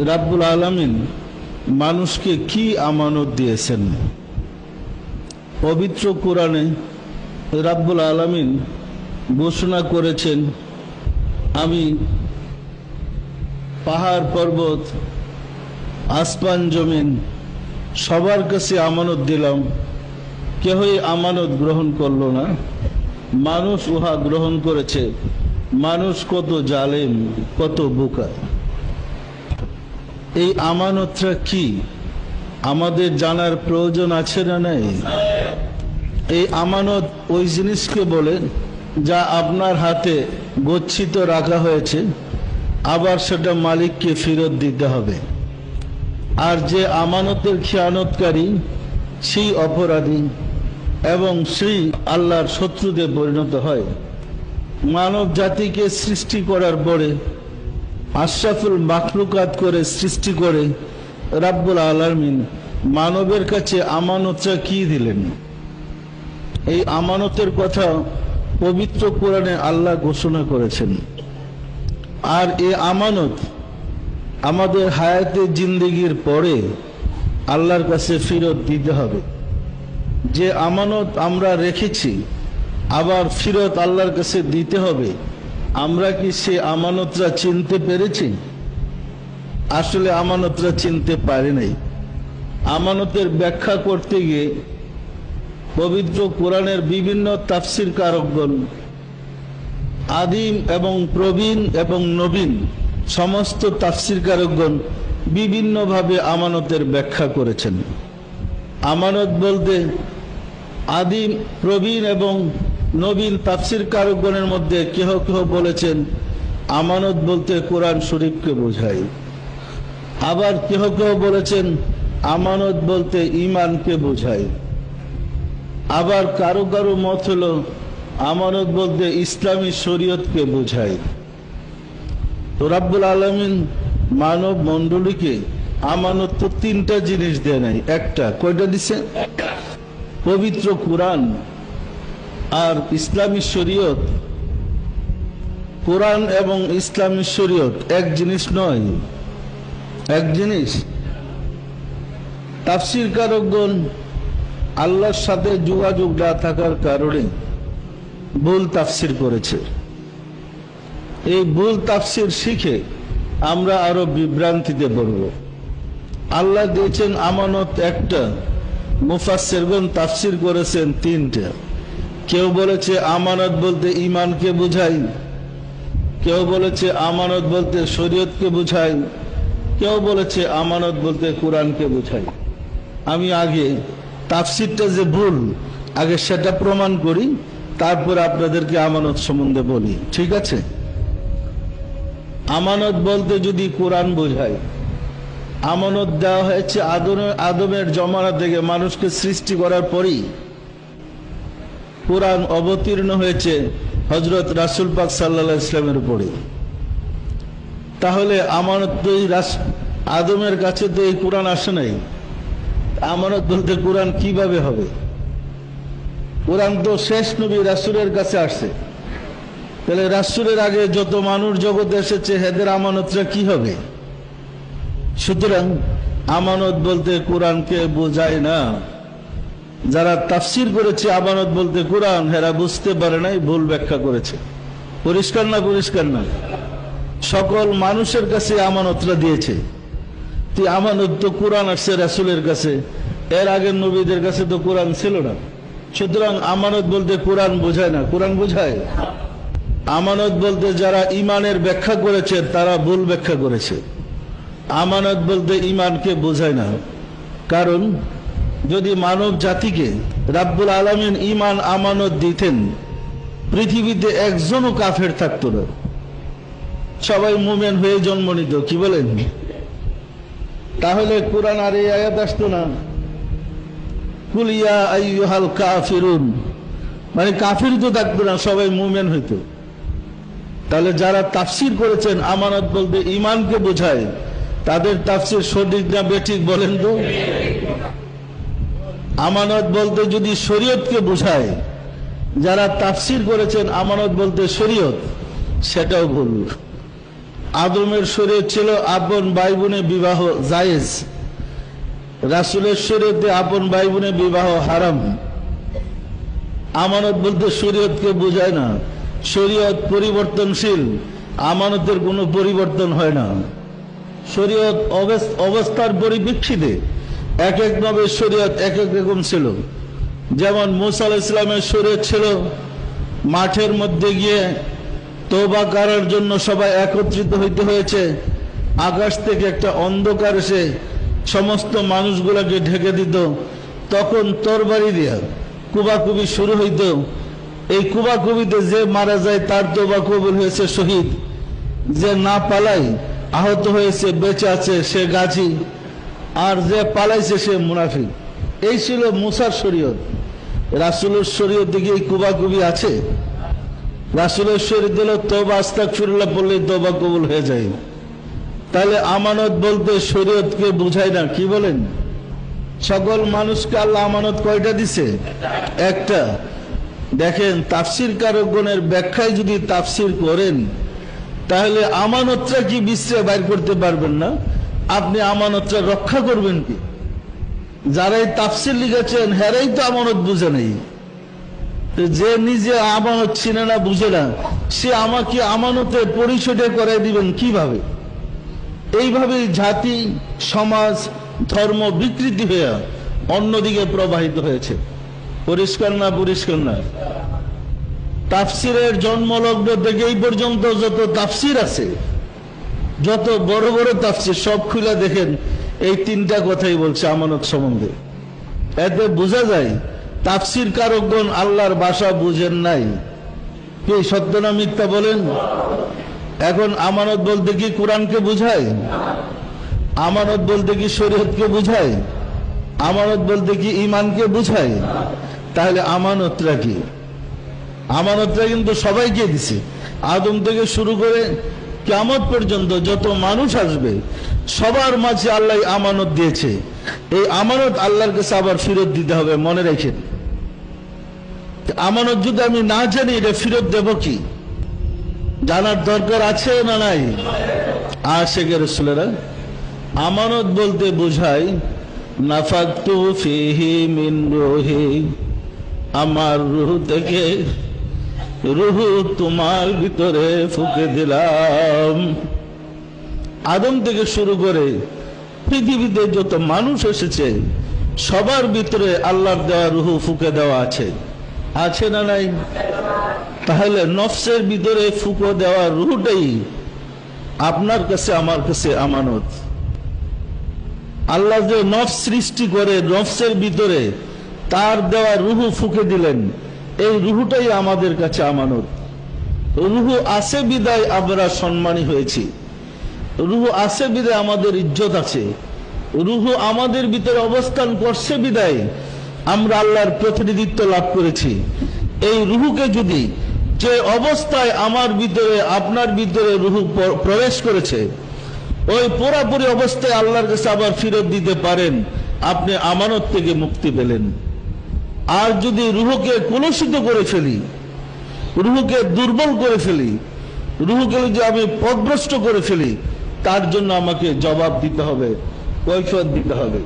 রাব্বুল আলামিন মানুষকে কি আমানত দিয়েছেন। পবিত্র কোরআনে রাব্বুল আলামিন ঘোষণা করেছেন, আমি পাহাড় পর্বত আসমান জমিন সবার কাছে আমানত দিলাম, কেহই আমানত গ্রহণ করল না, মানুষ উহা গ্রহণ করেছে। মানুষ কত জালেম, কত বোকা। এই আমানতটা কি আমাদের জানার প্রয়োজন আছে না নাই? এই আমানত ওই জিনিসকে বলে যা আপনার হাতে গচ্ছিত রাখা হয়েছে, আবার সেটা মালিককে ফেরত দিতে হবে। আর যে আমানতের খেয়ানতকারী সেই অপরাধী এবং সেই আল্লাহর শত্রুতে পরিণত হয়। মানব জাতিকে সৃষ্টি করার পরে আশরাফুল মাখলুকাত করে সৃষ্টি করে রাব্বুল আলামিন মানবের কাছে আমানতটা কি দিলেন? এই আমানতের কথা পবিত্র কোরআনে আল্লাহ ঘোষণা করেছেন। আর এই আমানত আমাদের হায়াতে জিন্দেগির পরে আল্লাহর কাছে ফেরত দিতে হবে। যে আমানত আমরা রেখেছি আবার ফেরত আল্লাহর কাছে দিতে হবে। আমরা কি সে আমানতটা চিনতে পেরেছি? আসলে আমানতটা চিনতে পারি নাই। আমানতের ব্যাখ্যা করতে গিয়ে পবিত্র কোরআনের বিভিন্ন তাফসির কারকগণ আদিম এবং প্রবীণ এবং নবীন সমস্ত তাফসির কারকগণ বিভিন্নভাবে আমানতের ব্যাখ্যা করেছেন। আমানত বলতে আদিম, প্রবীণ এবং নবীন তাফসির কারকগণের মধ্যে কেহ কেহ বলেছেন আমানত বলতে কোরআন শরীফকে বোঝায়। আবার কেহ কেহ বলেছেন আমানত বলতে ঈমানকে বোঝায়। আবার কারো কারো মত হলো আমানত বলতে ইসলামী শরীয়তকে বোঝায়। তো রাব্বুল আলামিন মানব মণ্ডলীকে আমানত তো তিনটা জিনিস দেয় নাই, একটা। কয়টা দিছে? পবিত্র কোরআন আর ইসলামী শরীয়ত। কোরআন এবং ইসলামী শরীয়ত এক জিনিস নয়, এক জিনিস। তাফসির কারকগণ আল্লাহর সাথে যোগাযোগ না থাকার কারণে ভুল তাফসির করেছে। এই ভুল তাফসির শিখে আমরা আরো বিভ্রান্তিতে পড়ব। আল্লাহ দিয়েছেন আমানত একটা, মুফাসসিরগণ তাফসির করেছেন তিনটা। কেউ বলেছে আমানত বলতে ঈমানকে বোঝায়, কেউ বলেছে আমানত বলতে শরীয়তকে বোঝায়, কেউ বলেছে আমানত বলতে কোরআনকে বোঝায়। আমি আগে তাফসিরটা যে ভুল, আগে সেটা প্রমাণ করি, তারপর আপনাদেরকে আমানত সম্বন্ধে বলি, ঠিক আছে? আমানত বলতে যদি কোরআন বোঝায়, আমানত দেওয়া হয়েছে আদমের জমানা থেকে মানুষকে সৃষ্টি করার পরই কোরআন অবতীর্ণ হয়েছে হযরত রাসূল পাক সাল্লাল্লাহু আলাইহি ওয়াসাল্লামের উপরে। তাহলে আমানত তো আদমের কাছে তো এই কোরআন আসে নাই। আমানত বলতে কোরআন কিভাবে হবে? কোরআন তো শেষ নবী রাসূলের কাছে আসছে। তাহলে রাসূলের আগে যত মানুষ জগতে এসেছে এদের আমানতটা কি হবে? সুতরাং আমানত বলতে কোরআনকে বোঝায় না। যারা তাফসির করেছে আমানত বলতে কোরআন, হেরা বুঝতে পারে নাই, ভুল ব্যাখ্যা করেছে। পরিষ্কার না? পরিষ্কার না? সকল মানুষের কাছে আমানতটা দিয়েছে। আমানত তো কোরআন আসছে রাসূলের কাছে, এর আগের নবীদের কাছে তো কোরআন ছিল না। সুতরাং আমানত বলতে কোরআন বোঝায় না। কোরআন বোঝায়। আমানত বলতে যারা ঈমানের ব্যাখ্যা করেছে তারা ভুল ব্যাখ্যা করেছে। আমানত বলতে ঈমানকে বোঝায় না। কারণ যদি মানব জাতিকে রাব্বুল আলামিন ঈমান আমানত দিতেন, পৃথিবীতে একজনও কাফের থাকতো না, সবাই মুমিন হয়ে জন্ম নিত। কি বলেন? তাহলে কোরআন আর এই আয়াত আসতো না, কুল ইয়া আইয়ুহাল কাফিরুন, মানে কাফির তো থাকতো না, সবাই মুমিন হইতো। তাহলে যারা তাফসির করেছেন আমানত বলতে ঈমানকে বোঝায়, তাদের তাফসির সঠিক না বেঠিক বলেন তো? আমানত বলতে যদি শরীয়তকে বোঝায়, যারা তাফসির করেছেন আমানত বলতে শরীয়ত, সেটাও ভুল। আদমের শরীয়ত ছিল আপন ভাই বোনে বিবাহ জায়েজ, রাসূলের শরীয়তে আপন ভাই বোনে বিবাহ হারাম। আমানত বলতে শরীয়তকে বোঝায় না, শরীয়ত পরিবর্তনশীল, আমানতের কোনো পরিবর্তন হয় না। শরীয়ত অবস্থার পরিপ্রেক্ষিতে এক এক নবীর শরীয়ত এক এক রকম ছিল। যেমন মুসা আলাইহিস সালামের শরীয়ত ছিল মাঠের মধ্যে গিয়ে তওবা করার জন্য সবাই একত্রিত হইতে হয়েছে, আকাশ থেকে একটা অন্ধকার এসে সমস্ত মানুষগুলোকে ঢেকে দিত, তখন তরবারি দিয়া কুবাকুবি শুরু হইত। এই কুবাকুবিতে যে মারা যায় তার তওবা কবুল হয়েছে, শহীদ। যে না পালাই আহত হয়েছে, বেঁচে আছে, সে গাজী। আর যে পালাইছে সে মুনাফিক। এই ছিল মুসার শরীয়ত। রাসূলের শরীয়তে কি এই কুবাকুবি আছে? রাসূলের শরীয়ত হলো তওবা আস্তাগফিরুল্লাহ পড়লে তওবা কবুল হয়ে যায়। তাহলে আমানত বলতে শরীয়তকে বুঝায় না, কি বলেন? সকল মানুষকে আল্লাহ আমানত কয়টা দিছে? একটা। দেখেন, তাফসীর কারকগণের ব্যাখ্যায় যদি তাফসীর করেন তাহলে আমানতটা কি বিশ্রে বাইর করতে পারবেন না। আপনি আমানতটা রক্ষা করবেন কি? যারাই তাফসীর লিখেছেন হেরাই তো আমানত বুঝে নেই। যে নিজে আমানত চিনে না, বুঝে না, সে আমাকে আমানতের পরিচয়টা করাই দিবেন কিভাবে? এইভাবেই জাতি, সমাজ, ধর্ম বিকৃতি হয়ে অন্যদিকে প্রবাহিত হয়েছে। পরিষ্কার না? পরিষ্কার না? তাফসীরের জন্মলগ্ন থেকে এই পর্যন্ত যত তাফসীর আছে, যত বড় বড় তাফসীর সব খুলে দেখেন, এই তিনটা কথাই বলছে আমানত সম্বন্ধে। এতে বোঝা যায় তাফসীর কারকগণ আল্লাহর ভাষা বুঝেন নাই। কি সত্য না মিথ্যা বলেন? এখন আমানত বলতে কি কোরআনকে বুঝায়? আমানত বলতে কি শরীয়তকে বুঝায়? আমানত বলতে কি ঈমানকে বুঝায়? তাহলে আমানতটা কি? আমানতটা কিন্তু সবাইকে দিছে। আদম থেকে শুরু করে কিয়ামত পর্যন্ত যত মানুষ আসবে সবার মাঝে আল্লাহ আমানত দিয়েছে। এই আমানত আল্লাহর কাছে আবার ফেরত দিতে হবে, মনে রাখেন। আমানত যদি আমি না জানি এটা ফেরত দেব কি? জানার দরকার আছে না নাই? আশিকে রাসূলেরা আমানত বলতে বোঝায় নাফাকতু ফিহি মিন রূহি, আমার রূহ থেকে রূহ তোমার ভিতরে ফুঁকে দিলাম। আদম থেকে শুরু করে পৃথিবীতে যত মানুষ এসেছে সবার ভিতরে আল্লাহর দেওয়া রূহ ফুঁকে দেওয়া আছে, আছে না নাই? তাহলে নফসের ভিতরে ফুঁকে দেওয়া রূহটাই আপনার কাছে আমার কাছে আমানত। আল্লাহ যে নফস সৃষ্টি করে নফসের ভিতরে তার দেওয়া রূহ ফুঁকে দিলেন, এই রূহটাই আমাদের কাছে আমানত। রূহ আছে বিদায় আমরা সম্মানী হয়েছি, রূহ আছে বিদায় আমাদের ইজ্জত আছে, রূহ আমাদের ভিতরে অবস্থান করছে বিদায় আমরা আল্লাহর প্রতিনিধিত্ব লাভ করেছি। এই রূহকে যদি যে অবস্থায় আমার ভিতরে আপনার ভিতরে রূহ প্রবেশ করেছে ওই পুরাপুরি অবস্থায় আল্লাহর কাছে আবার ফেরত দিতে পারেন, আপনি আমানত থেকে মুক্তি পেলেন। আর যদি রূহকে কলুষিত করে ফেলি, রূহকে দুর্বল করে ফেলি, রূহকে যদি আমি পথভ্রষ্ট করে ফেলি, তার জন্য আমাকে জবাব দিতে হবে, কৈফিয়ত দিতে হবে।